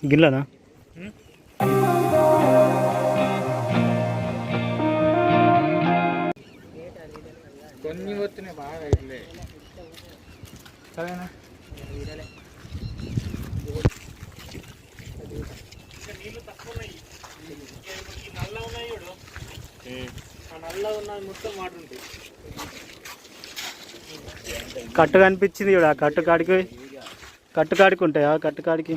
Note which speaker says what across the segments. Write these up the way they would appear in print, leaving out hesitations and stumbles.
Speaker 1: గిల్లనా
Speaker 2: కొన్ని వస్తున్నాయి బాగా ఇట్లే సరేనా నీళ్ళు తక్కువ ఉన్నాయి నల్ల ఉన్నాయి చూడు ఆ నల్ల ఉన్నది మొత్తం వాటర్ ఉంటాయి
Speaker 1: కట్టు కనిపించింది చూడు ఆ కట్టుకాడికి ఉంటాయా కట్టుకాడికి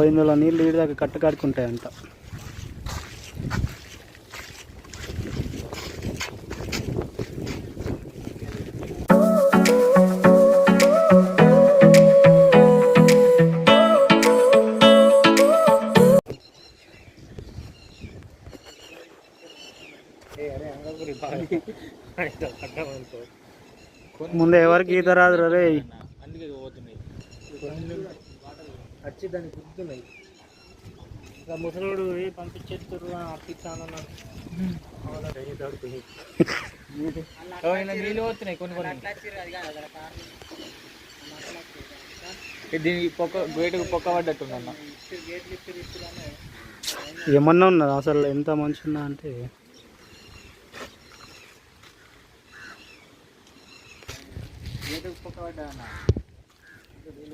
Speaker 1: ఇందులో నీళ్ళు దాకా కట్టుకాడికి ఉంటాయంట ముందు ఎవరికి ఈత రాదు రే
Speaker 2: అందుకే పోతున్నాయి వచ్చి దానికి గుర్తున్నాయి ఇంకా ముసలోడు పంపించేస్తారు అప్పిస్తానన్నాడు నీళ్ళు పోతున్నాయి కొన్ని దీనికి గేటుకు పొక్క పడ్డట్టుందన్న
Speaker 1: ఏమన్నా ఉన్నది అసలు ఎంత మంచి ఉన్నా అంటే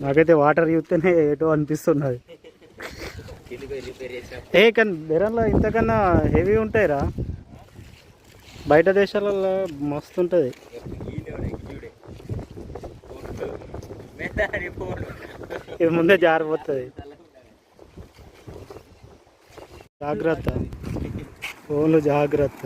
Speaker 1: నాకైతే వాటర్ చూస్తేనే ఏటో అనిపిస్తున్నది కానీ బెరంలో ఇంతకన్నా హెవీ ఉంటాయిరా బయట దేశాలలో మస్తు ఉంటుంది ఇది ముందే జారిపోతుంది జాగ్రత్త ఫోన్లు జాగ్రత్త